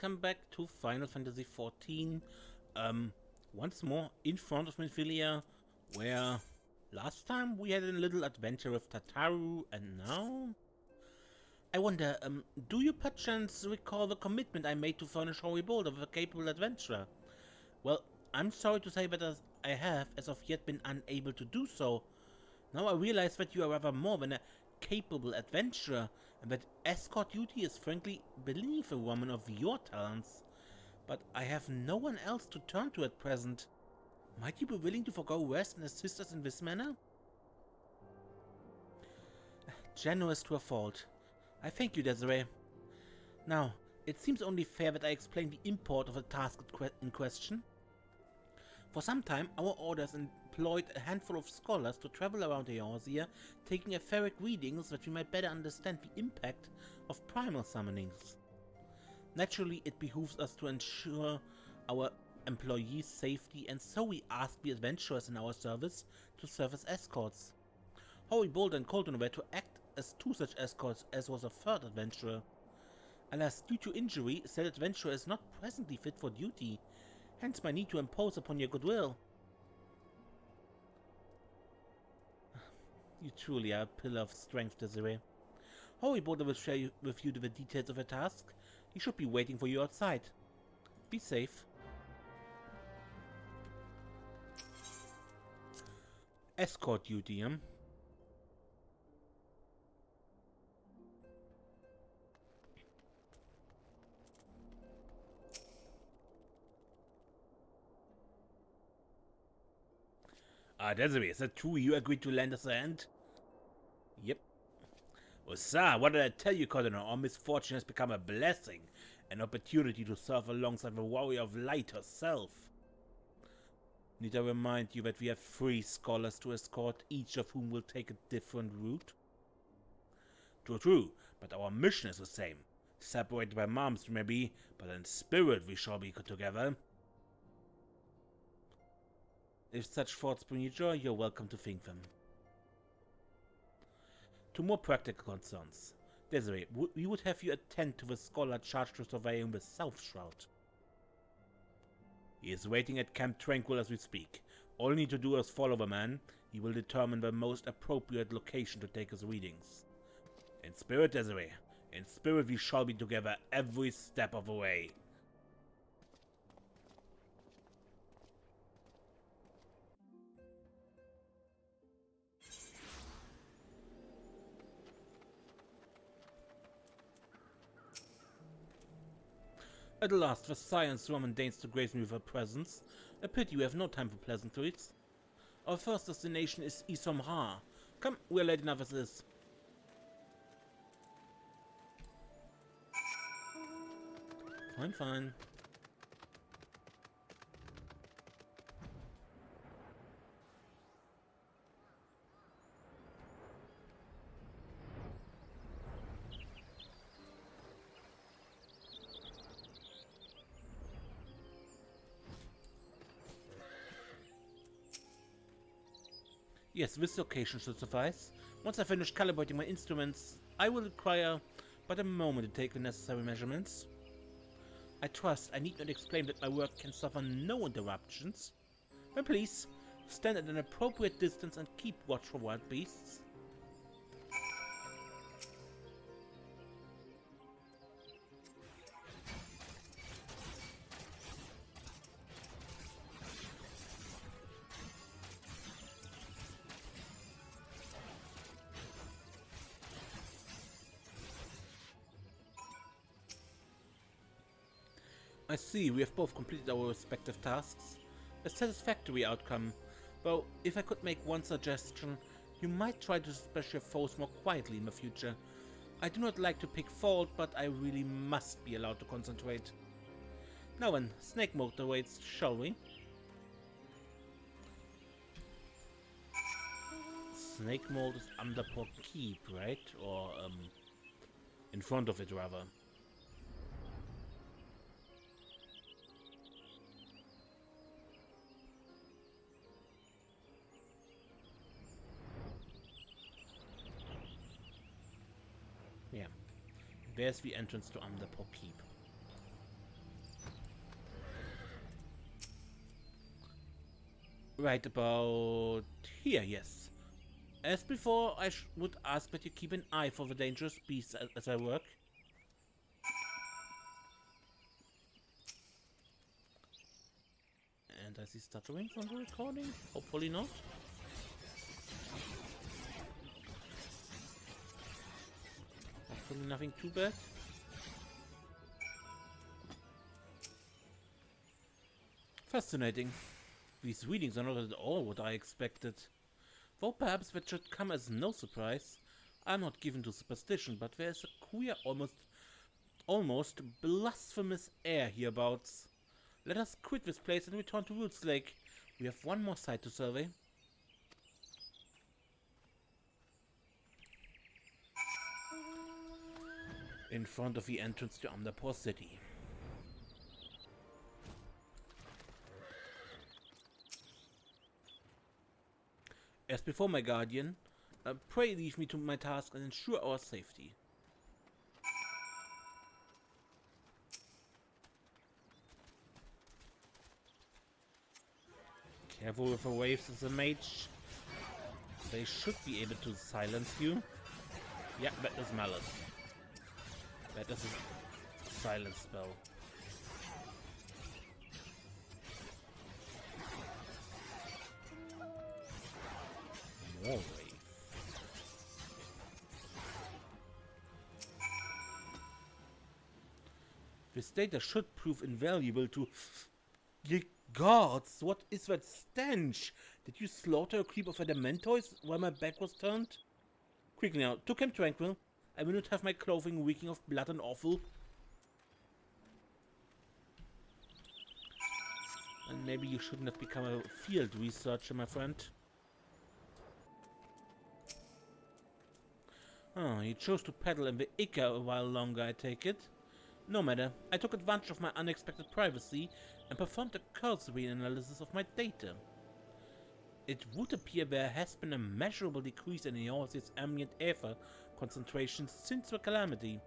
welcome back to Final Fantasy XIV. Once more in front of Minfilia, where last time we had a little adventure with Tataru, and now... I wonder, do you perchance recall the commitment I made to furnish Hoary Boulder with a capable adventurer? Well, I'm sorry to say that I have, as of yet, been unable to do so. Now I realize that you are rather more than a capable adventurer, and that escort duty is frankly beneath a woman of your talents. But I have no one else to turn to at present. Might you be willing to forgo rest and assist us in this manner? Generous to a fault. I thank you, Desiree. Now, it seems only fair that I explain the import of the task in question. For some time, our order has employed a handful of scholars to travel around Eorzea, taking etheric readings that we might better understand the impact of primal summonings. Naturally, it behooves us to ensure our employees' safety, and so we ask the adventurers in our service to serve as escorts. Hoary Boulder and Colton were to act as two such escorts, as was a third adventurer. Alas, due to injury, said adventurer is not presently fit for duty, hence my need to impose upon your goodwill. You truly are a pillar of strength, Desiree. Hoary Boulder will share with you the details of the task. He should be waiting for you outside. Be safe. Escort duty, huh? Desiree, is that true? You agreed to lend us a hand? Yep. Well, sir, what did I tell you, Cardinal? Our misfortune has become a blessing, an opportunity to serve alongside the warrior of light herself. Need I remind you that we have 3 scholars to escort, each of whom will take a different route? True, but our mission is the same. Separated by arms we may be, but in spirit we shall be together. If such thoughts bring you joy, you're welcome to think them. To more practical concerns. Desiree, we would have you attend to the scholar charged with surveying the South Shroud. He is waiting at Camp Tranquil as we speak. All you need to do is follow the man. He will determine the most appropriate location to take his readings. In spirit, Desiree. In spirit we shall be together every step of the way. At last, the Science Woman deigns to grace me with her presence. A pity we have no time for pleasantries. Our first destination is Isomra. Come, we are late enough as this. Fine. Yes, this location should suffice. Once I finish calibrating my instruments, I will require but a moment to take the necessary measurements. I trust I need not explain that my work can suffer no interruptions. But please, stand at an appropriate distance and keep watch for wild beasts. I see, we have both completed our respective tasks. A satisfactory outcome, though if I could make one suggestion, you might try to dispatch your foes more quietly in the future. I do not like to pick fault, but I really must be allowed to concentrate. Now then, snake mode awaits, shall we? Snake mode is under Keep, right? Or, in front of it, rather. Yeah. There's the entrance to Amdapor Keep. Right about here, yes. As before, I would ask that you keep an eye for the dangerous beasts as I work. And I see stuttering from the recording. Hopefully not. Hopefully nothing too bad. Fascinating. These readings are not at all what I expected. Though perhaps that should come as no surprise. I'm not given to superstition, but there is a queer, almost blasphemous air hereabouts. Let us quit this place and return to Roots Lake. We have one more site to survey. In front of the entrance to Amdapur City. As before, my guardian, pray leave me to my task and ensure our safety. Careful with the waves as a mage. They should be able to silence you. Yeah, that is Malice. That is a silence spell. More wave. This data should prove invaluable to... Ye gods, what is that stench? Did you slaughter a creep of Dementors while my back was turned? Quickly now, to Camp Tranquil. I will not have my clothing reeking of blood and offal. And maybe you shouldn't have become a field researcher, my friend. Oh, you chose to paddle in the Ica a while longer, I take it. No matter, I took advantage of my unexpected privacy and performed a cursory analysis of my data. It would appear there has been a measurable decrease in Eorze's ambient ether concentration since the calamity.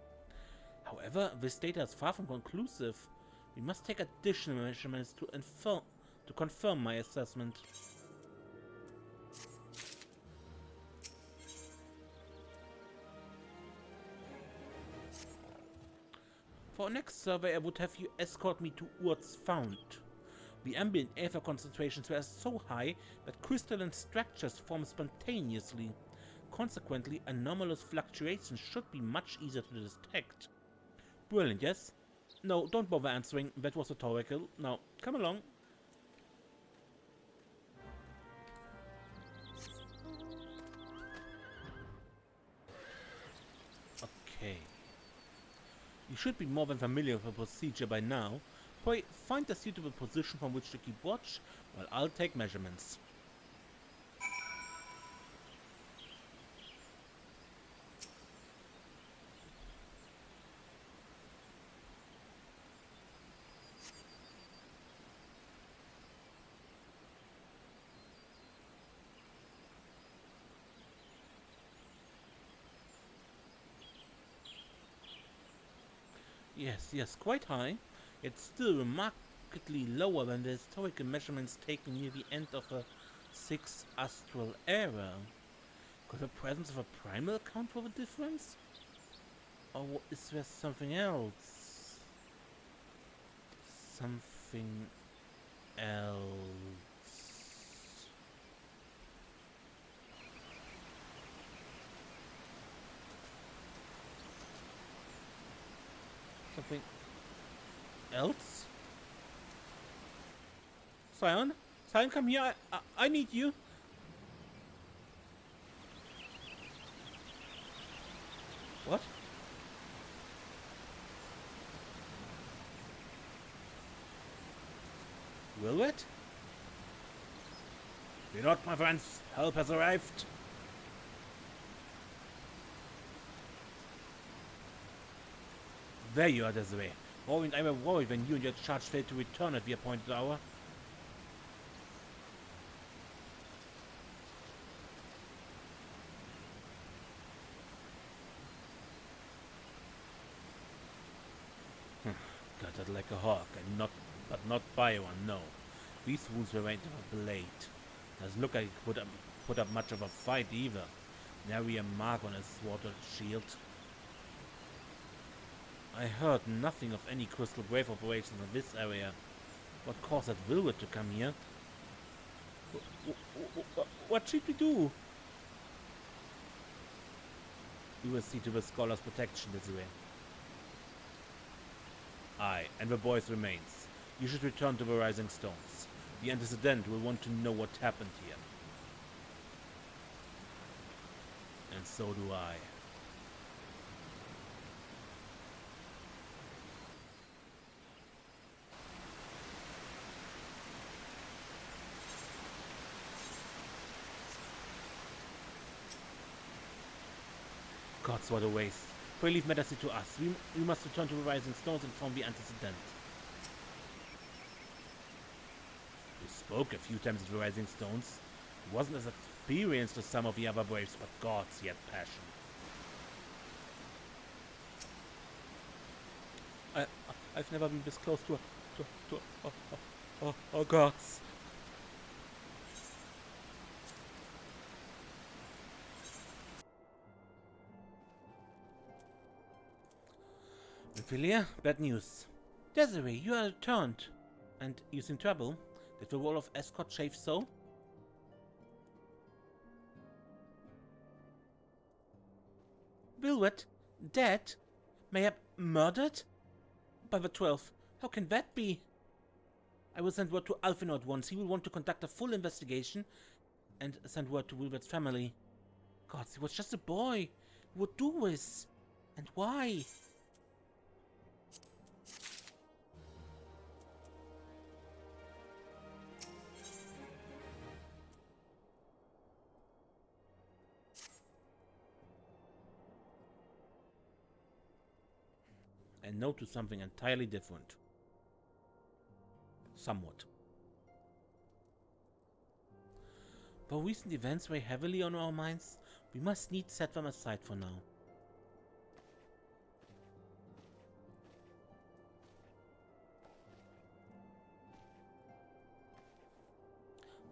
However, this data is far from conclusive. We must take additional measurements to confirm my assessment. For our next survey, I would have you escort me to Urt's Fount. The ambient ether concentrations were so high that crystalline structures form spontaneously. Consequently, anomalous fluctuations should be much easier to detect. Brilliant, yes? No, don't bother answering. That was rhetorical. Now, come along. Okay. You should be more than familiar with the procedure by now. Pray, find a suitable position from which to keep watch, while I'll take measurements. Yes, quite high. It's still remarkably lower than the historical measurements taken near the end of the 6th Astral Era. Could the presence of a primal account for the difference? Or is there something else? Something else. Something else? Scion? Scion, come here. I need you. What? Will it? Fear not, my friends. Help has arrived. There you are, Desiree. Rory and I were worried when you and your charge failed to return at the appointed hour. Guttered like a hawk, but not by one, no. These wounds were made of a blade. Doesn't look like he put up much of a fight either. Nary a mark on his sword or shield. I heard nothing of any Crystal Grave operations in this area. What caused that Wilbert to come here? What should we do? We will see to the scholar's protection, Desiree. Aye, and the boy's remains. You should return to the Rising Stones. The antecedent will want to know what happened here. And so do I. Gods, what a waste. Pray leave matters to us. We must return to the Rising Stones and form the antecedent. You spoke a few times at the Rising Stones. He wasn't as experienced as some of the other braves, but gods, he had passion. I've never been this close to gods. Minfilia, bad news. Desiree, you are returned. And you in trouble? Did the role of escort chafe so? Wilwet? Dead? Mayhap murdered? By the 12th. How can that be? I will send word to Alfino at once. He will want to conduct a full investigation and send word to Wilwet's family. God, he was just a boy. Who would do this? And why? And no to something entirely different. Somewhat. Though recent events weigh heavily on our minds, we must need set them aside for now.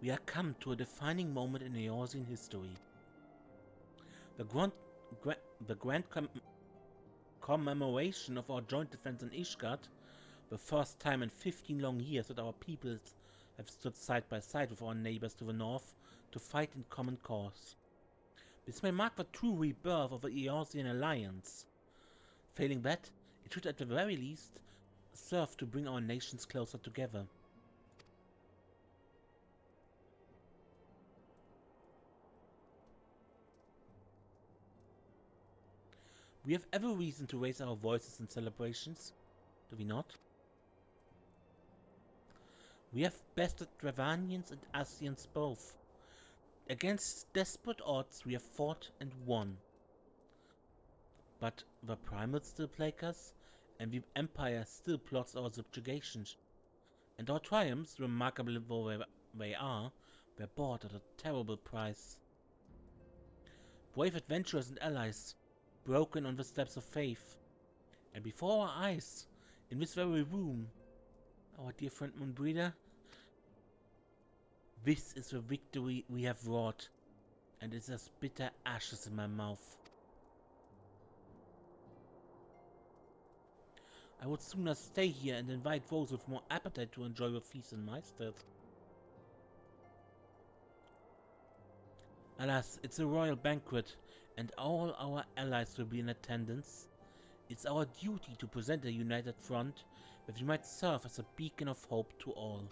We are come to a defining moment in Eorzean history. The grand commemoration of our joint defense in Ishgard, the first time in 15 long years that our peoples have stood side by side with our neighbors to the north to fight in common cause. This may mark the true rebirth of the Eorzean alliance. Failing that, it should at the very least serve to bring our nations closer together. We have every reason to raise our voices in celebrations, do we not? We have bested Dravanians and Ascians both. Against desperate odds we have fought and won. But the primals still plague us, and the Empire still plots our subjugation. And our triumphs, remarkable though they are, were bought at a terrible price. Brave adventurers and allies, broken on the steps of faith. And before our eyes, in this very room, our dear friend Moonbreeder, this is the victory we have wrought, and it's as bitter ashes in my mouth. I would sooner stay here and invite those with more appetite to enjoy the feast in my stead. Alas, it's a royal banquet, and all our allies will be in attendance. It's our duty to present a united front that we might serve as a beacon of hope to all.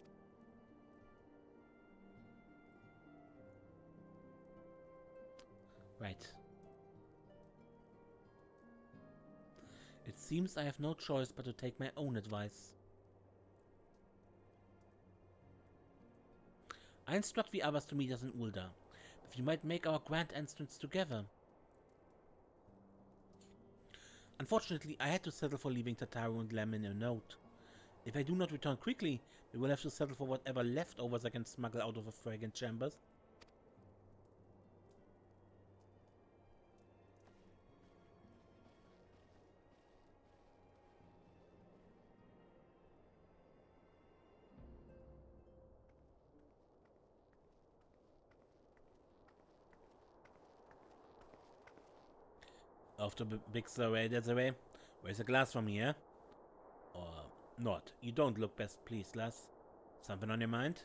Right. It seems I have no choice but to take my own advice. I instruct the others to meet us in Ulda, but we might make our grand entrance together. Unfortunately, I had to settle for leaving Tataru and Lem in a note. If I do not return quickly, we will have to settle for whatever leftovers I can smuggle out of the fragant chambers. After the big survey, Desiree. Where's a glass from here? Or not? You don't look best pleased, lass. Something on your mind?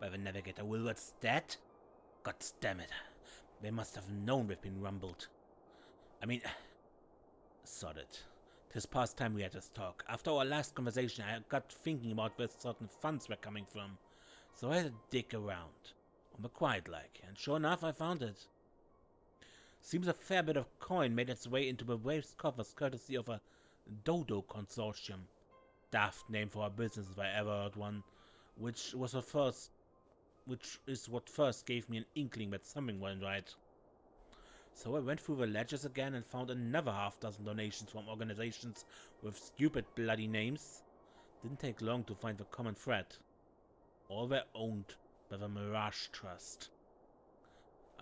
By the navigator Wilward's dead? God damn it. They must have known we've been rumbled. I mean, sod it. 'Tis past time we had this talk. After our last conversation, I got thinking about where certain funds were coming from. So I had to dig around. On the quiet like, and sure enough I found it. Seems a fair bit of coin made its way into the wave's coffers courtesy of a Dodo consortium. Daft name for a business if I ever heard one. Which is what first gave me an inkling that something went right. So I went through the ledgers again and found another half-dozen donations from organizations with stupid bloody names. Didn't take long to find the common thread. All were owned by the Mirage Trust.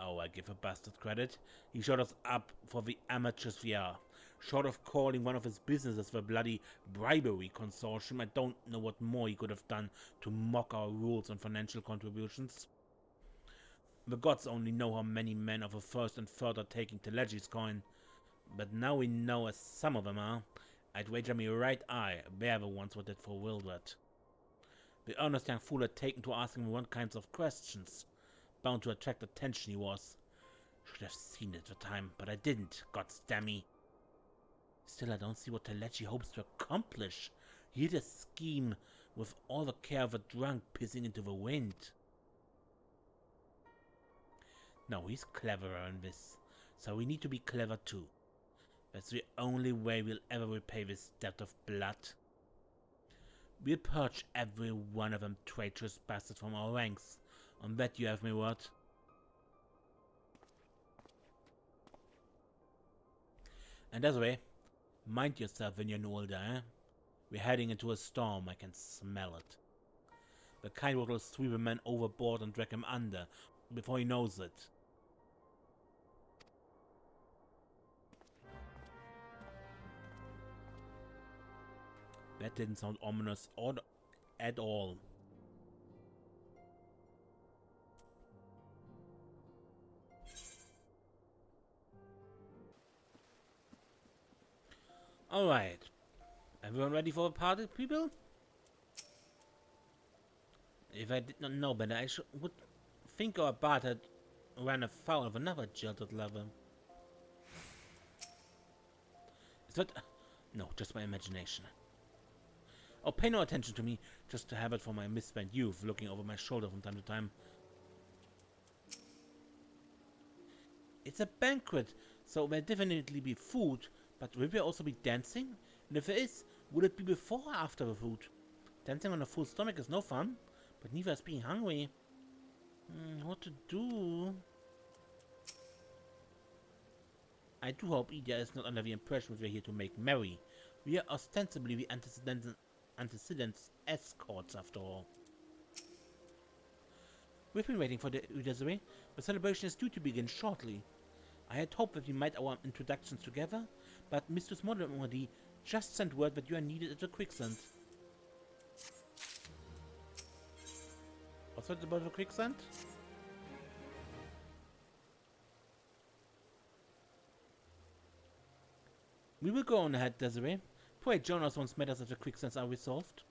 Oh, I give a bastard credit. He showed us up for the amateurs we are. Short of calling one of his businesses the bloody bribery consortium, I don't know what more he could have done to mock our rules on financial contributions. The gods only know how many men of the first and third are taking Telegi's coin. But now we know as some of them are. I'd wager my right eye they're the ones what did for Wilbert. The earnest young fool had taken to asking me one kinds of questions. Bound to attract attention he was. Should have seen it at the time, but I didn't, goddamn me. Still, I don't see what Telegi hopes to accomplish. He had a scheme with all the care of a drunk pissing into the wind. No, he's cleverer in this, so we need to be clever too. That's the only way we'll ever repay this debt of blood. We'll purge every one of them traitorous bastards from our ranks. On that you have my word. And as way, mind yourself when you're older, eh? We're heading into a storm, I can smell it. The kind will sweep a man overboard and drag him under before he knows it. That didn't sound ominous or at all. Alright. Everyone ready for the party, people? If I did not know better, I would think our bard had ran afoul of another jilted lover. Is that... No, just my imagination. Oh, pay no attention to me, just to have it for my misspent youth looking over my shoulder from time to time. It's a banquet, so there'll definitely be food, but will there also be dancing? And if there is, would it be before or after the food? Dancing on a full stomach is no fun, but neither is being hungry. What to do? I do hope Idia is not under the impression that we're here to make merry. We are ostensibly the antecedents escorts after all. We've been waiting for the Desiree. The celebration is due to begin shortly. I had hoped that we might our introductions together, but Mistress Modernody just sent word that you are needed at the quicksand. What's that about the quicksand? We will go on ahead, Desiree. Pray join us once matters at the quicksands are resolved.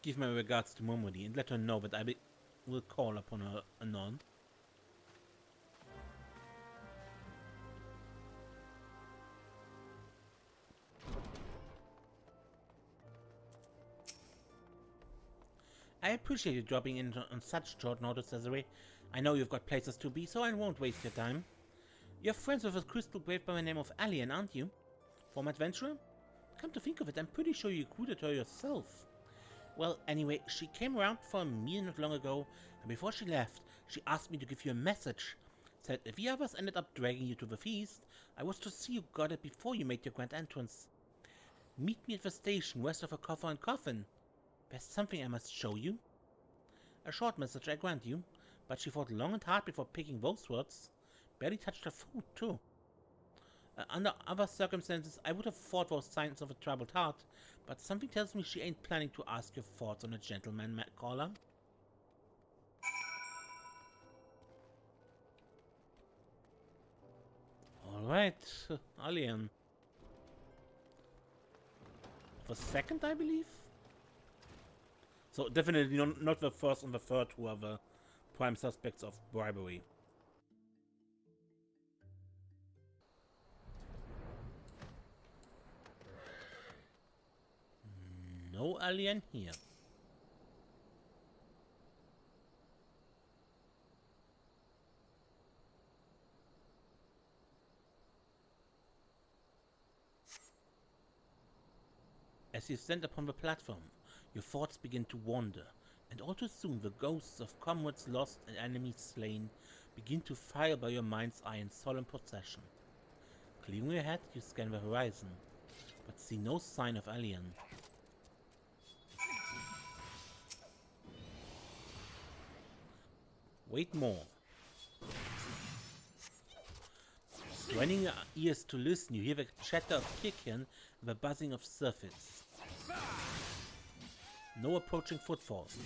Give my regards to Momodi and let her know that I will call upon her anon. I appreciate you dropping in on such short notice, Desiree. I know you've got places to be, so I won't waste your time. You're friends with a crystal grave by the name of Alien, aren't you? Former adventurer? Come to think of it, I'm pretty sure you recruited her yourself. Well, anyway, she came around for a meal not long ago, and before she left, she asked me to give you a message. Said if the others ended up dragging you to the feast, I was to see you got it before you made your grand entrance. Meet me at the station west of a coffer and coffin. There's something I must show you. A short message, I grant you, but she thought long and hard before picking those words. Barely touched her food, too. Under other circumstances, I would have thought those signs of a troubled heart, but something tells me she ain't planning to ask your thoughts on a gentleman caller. Alright, Alien. The second, I believe? So definitely not the first and the third who are the prime suspects of bribery. No alien here. As you stand upon the platform, your thoughts begin to wander, and all too soon the ghosts of comrades lost and enemies slain begin to fire by your mind's eye in solemn procession. Clearing your head, you scan the horizon, but see no sign of alien. Wait more. Straining your ears to listen, you hear the chatter of Kirkian and the buzzing of surface. No approaching footfalls.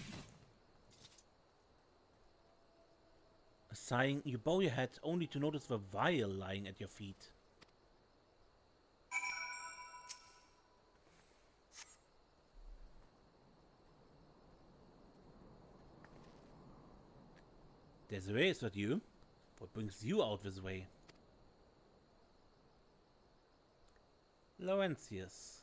Sighing, you bow your head only to notice the vial lying at your feet. Desiree, is that you? What brings you out this way? Laurentius.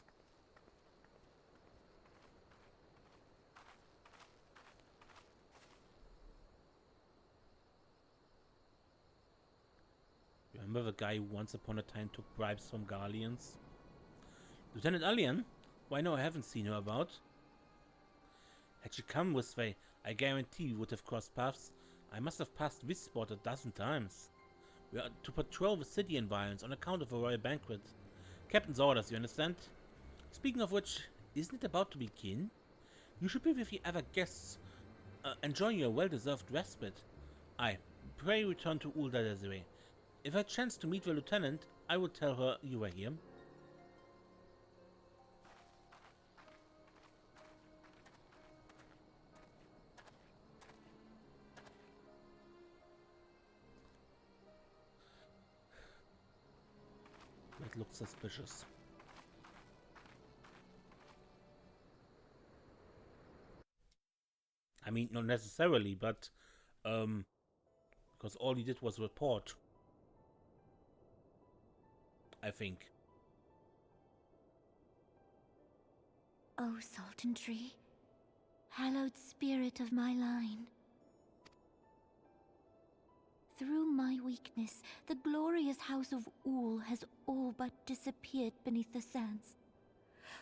Remember the guy who once upon a time took bribes from Garleans? Lieutenant Alien? Why no, I haven't seen her about. Had she come this way, I guarantee we would have crossed paths. I must have passed this spot a dozen times. We are to patrol the city environs on account of a royal banquet. Captain's orders, you understand? Speaking of which, isn't it about to begin? You should be with the other guests, enjoying your well-deserved respite. Aye, pray return to Ulda, Desiree. If I chance to meet the lieutenant, I will tell her you were here. That looks suspicious. I mean, not necessarily, but because all he did was report. I think. O Sultan Tree, hallowed spirit of my line. Through my weakness, the glorious house of Ul has all but disappeared beneath the sands.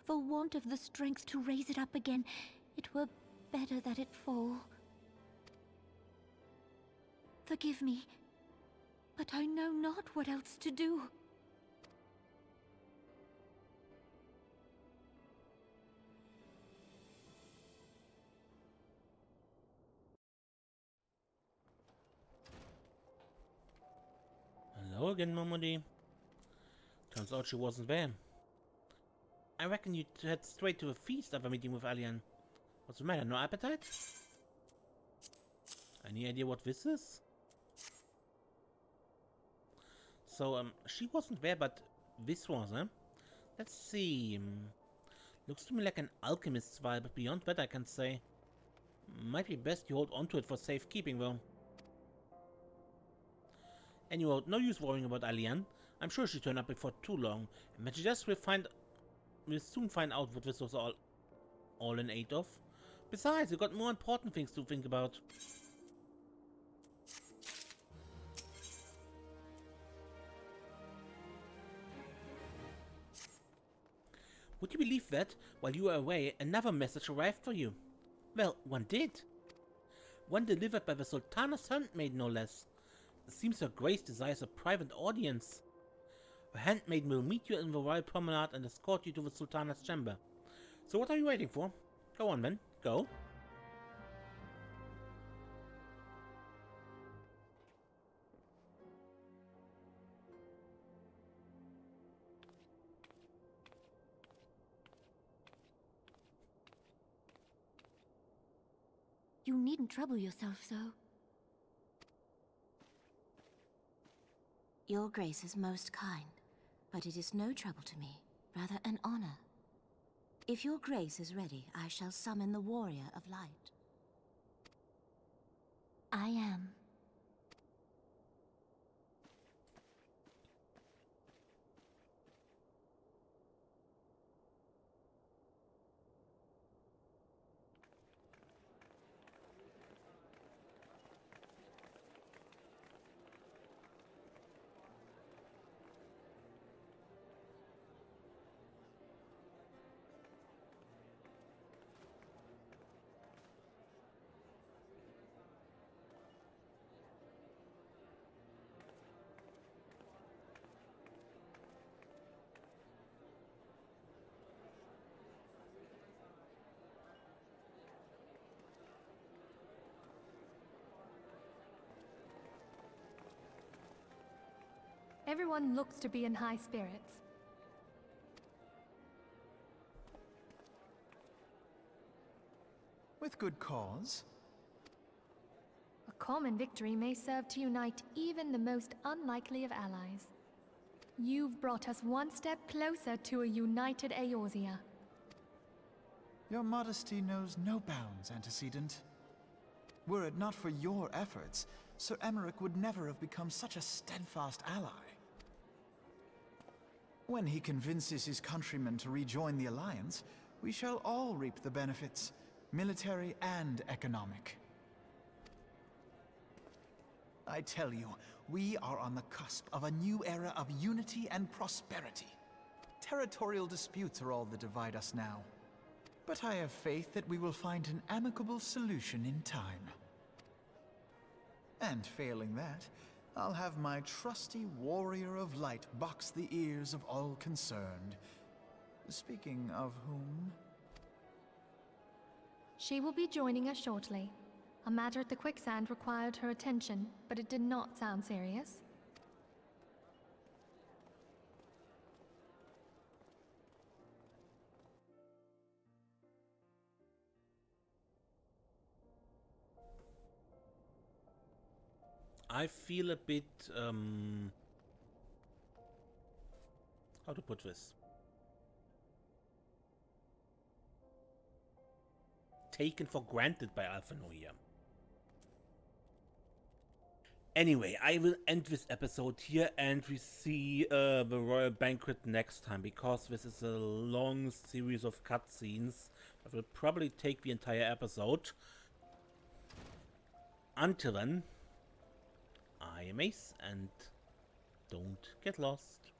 For want of the strength to raise it up again, it were better that it fall. Forgive me, but I know not what else to do. Hello again, Momody. Turns out she wasn't there. I reckon you'd head straight to a feast after meeting with Alien. What's the matter, no appetite? Any idea what this is? So, she wasn't there, but this was, huh? Let's see. Looks to me like an alchemist's vial, but beyond that I can't say. Might be best you hold onto it for safekeeping, though. Anyway, no use worrying about Alien. I'm sure she'll turn up before too long, and when she does, we'll soon find out what this was all in aid of. Besides, we've got more important things to think about. Would you believe that, while you were away, another message arrived for you? Well, one did. One delivered by the Sultana's handmaid, no less. It seems Her Grace desires a private audience. The handmaid will meet you in the royal promenade and escort you to the Sultana's chamber. So what are you waiting for? Go on then, go. You needn't trouble yourself so. Your Grace is most kind, but it is no trouble to me, rather an honor. If your Grace is ready, I shall summon the Warrior of Light. I am. Everyone looks to be in high spirits. With good cause. A common victory may serve to unite even the most unlikely of allies. You've brought us one step closer to a united Eorzea. Your modesty knows no bounds, Antecedent. Were it not for your efforts, Sir Emmerich would never have become such a steadfast ally. When he convinces his countrymen to rejoin the Alliance, we shall all reap the benefits, military and economic. I tell you, we are on the cusp of a new era of unity and prosperity. Territorial disputes are all that divide us now. But I have faith that we will find an amicable solution in time. And failing that, I'll have my trusty Warrior of Light box the ears of all concerned. Speaking of whom... She will be joining us shortly. A matter at the quicksand required her attention, but it did not sound serious. I feel a bit, how to put this? Taken for granted by Alphino here. Anyway, I will end this episode here and we see the Royal Banquet next time, because this is a long series of cutscenes that will probably take the entire episode. Until then, I am Ace, and don't get lost.